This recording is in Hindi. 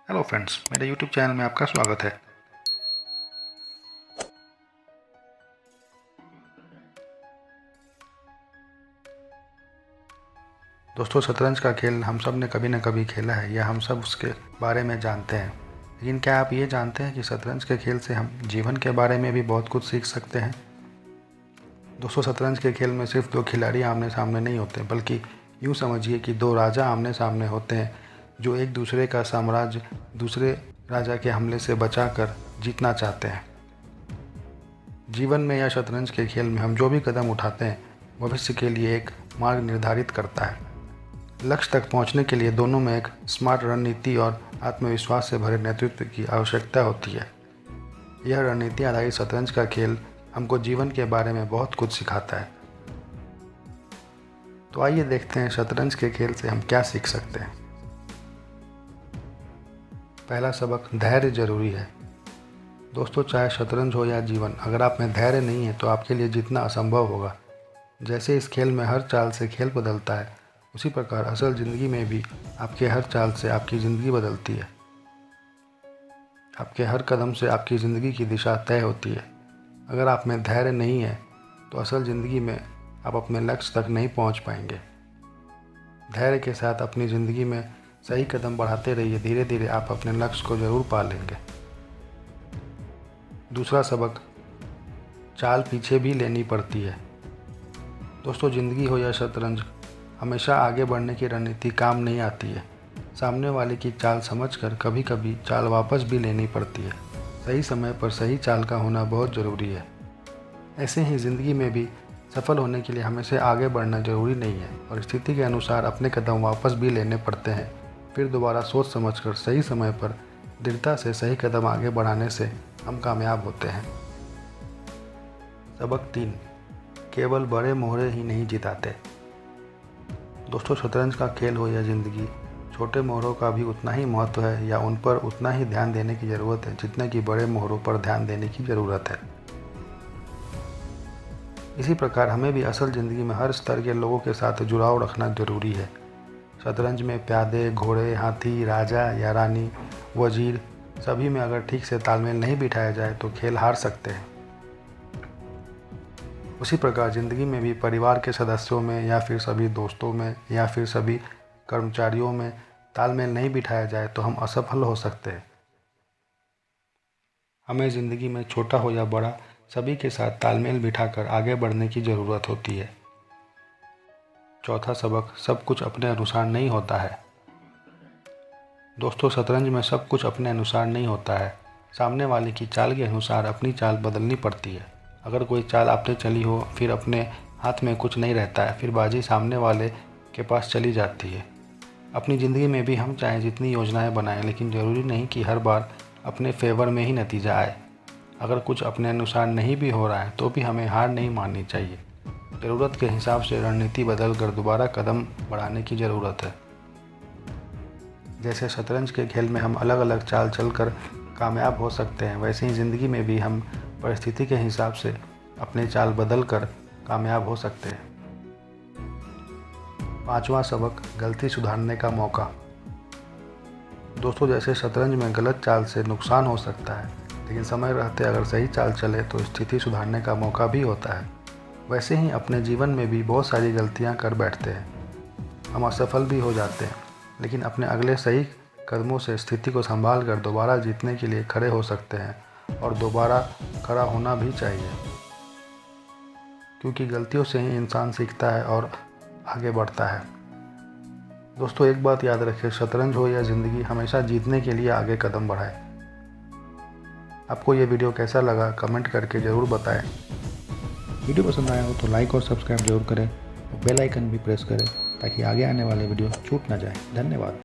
हेलो फ्रेंड्स, मेरे यूट्यूब चैनल में आपका स्वागत है। दोस्तों, शतरंज का खेल हम सब ने कभी न कभी खेला है या हम सब उसके बारे में जानते हैं। लेकिन क्या आप ये जानते हैं कि शतरंज के खेल से हम जीवन के बारे में भी बहुत कुछ सीख सकते हैं। दोस्तों, शतरंज के खेल में सिर्फ दो खिलाड़ी आमने सामने नहीं होते, बल्कि यूँ समझिए कि दो राजा आमने सामने होते हैं जो एक दूसरे का साम्राज्य दूसरे राजा के हमले से बचाकर जीतना चाहते हैं। जीवन में या शतरंज के खेल में हम जो भी कदम उठाते हैं भविष्य के लिए एक मार्ग निर्धारित करता है। लक्ष्य तक पहुंचने के लिए दोनों में एक स्मार्ट रणनीति और आत्मविश्वास से भरे नेतृत्व की आवश्यकता होती है। यह रणनीति आधारित शतरंज का खेल हमको जीवन के बारे में बहुत कुछ सिखाता है। तो आइए देखते हैं शतरंज के खेल से हम क्या सीख सकते हैं। पहला सबक, धैर्य जरूरी है। दोस्तों, चाहे शतरंज हो या जीवन, अगर आप में धैर्य नहीं है तो आपके लिए जीतना असंभव होगा। जैसे इस खेल में हर चाल से खेल बदलता है, उसी प्रकार असल ज़िंदगी में भी आपके हर चाल से आपकी ज़िंदगी बदलती है। आपके हर कदम से आपकी ज़िंदगी की दिशा तय होती है। अगर आप में धैर्य नहीं है तो असल ज़िंदगी में आप अपने लक्ष्य तक नहीं पहुंच पाएंगे। धैर्य के साथ अपनी ज़िंदगी में सही कदम बढ़ाते रहिए, धीरे धीरे आप अपने लक्ष्य को ज़रूर पा लेंगे। दूसरा सबक, चाल पीछे भी लेनी पड़ती है। दोस्तों, ज़िंदगी हो या शतरंज, हमेशा आगे बढ़ने की रणनीति काम नहीं आती है। सामने वाले की चाल समझकर कभी कभी चाल वापस भी लेनी पड़ती है। सही समय पर सही चाल का होना बहुत ज़रूरी है। ऐसे ही ज़िंदगी में भी सफल होने के लिए हमेशा आगे बढ़ना ज़रूरी नहीं है और स्थिति के अनुसार अपने कदम वापस भी लेने पड़ते हैं। फिर दोबारा सोच समझकर सही समय पर दृढ़ता से सही कदम आगे बढ़ाने से हम कामयाब होते हैं। सबक 3, केवल बड़े मोहरे ही नहीं जिताते। दोस्तों, शतरंज का खेल हो या ज़िंदगी, छोटे मोहरों का भी उतना ही महत्व है या उन पर उतना ही ध्यान देने की ज़रूरत है जितना कि बड़े मोहरों पर ध्यान देने की ज़रूरत है। इसी प्रकार हमें भी असल ज़िंदगी में हर स्तर के लोगों के साथ जुड़ाव रखना ज़रूरी है। शतरंज में प्यादे, घोड़े, हाथी, राजा या रानी, वजीर, सभी में अगर ठीक से तालमेल नहीं बिठाया जाए तो खेल हार सकते हैं। उसी प्रकार ज़िंदगी में भी परिवार के सदस्यों में या फिर सभी दोस्तों में या फिर सभी कर्मचारियों में तालमेल नहीं बिठाया जाए तो हम असफल हो सकते हैं। हमें ज़िंदगी में छोटा हो या बड़ा सभी के साथ तालमेल बिठाकर आगे बढ़ने की ज़रूरत होती है। चौथा सबक, सब कुछ अपने अनुसार नहीं होता है। दोस्तों, शतरंज में सब कुछ अपने अनुसार नहीं होता है। सामने वाले की चाल के अनुसार अपनी चाल बदलनी पड़ती है। अगर कोई चाल आपने चली हो फिर अपने हाथ में कुछ नहीं रहता है, फिर बाजी सामने वाले के पास चली जाती है। अपनी ज़िंदगी में भी हम चाहें जितनी योजनाएं बनाएं, लेकिन ज़रूरी नहीं कि हर बार अपने फेवर में ही नतीजा आए। अगर कुछ अपने अनुसार नहीं भी हो रहा है तो भी हमें हार नहीं माननी चाहिए। ज़रूरत के हिसाब से रणनीति बदल कर दोबारा कदम बढ़ाने की ज़रूरत है। जैसे शतरंज के खेल में हम अलग अलग चाल चलकर कामयाब हो सकते हैं, वैसे ही ज़िंदगी में भी हम परिस्थिति के हिसाब से अपने चाल बदल कर कामयाब हो सकते हैं। पांचवा सबक, गलती सुधारने का मौका। दोस्तों, जैसे शतरंज में गलत चाल से नुकसान हो सकता है, लेकिन समय रहते अगर सही चाल चले तो स्थिति सुधारने का मौका भी होता है। वैसे ही अपने जीवन में भी बहुत सारी गलतियां कर बैठते हैं, हम असफल भी हो जाते हैं, लेकिन अपने अगले सही कदमों से स्थिति को संभाल कर दोबारा जीतने के लिए खड़े हो सकते हैं और दोबारा खड़ा होना भी चाहिए, क्योंकि गलतियों से ही इंसान सीखता है और आगे बढ़ता है। दोस्तों, एक बात याद रखें, शतरंज हो या ज़िंदगी, हमेशा जीतने के लिए आगे कदम बढ़ाएं। आपको ये वीडियो कैसा लगा कमेंट करके ज़रूर बताएं। वीडियो पसंद आया हो तो लाइक और सब्सक्राइब जरूर करें और बेल आइकन भी प्रेस करें ताकि आगे आने वाले वीडियो छूट ना जाए। धन्यवाद।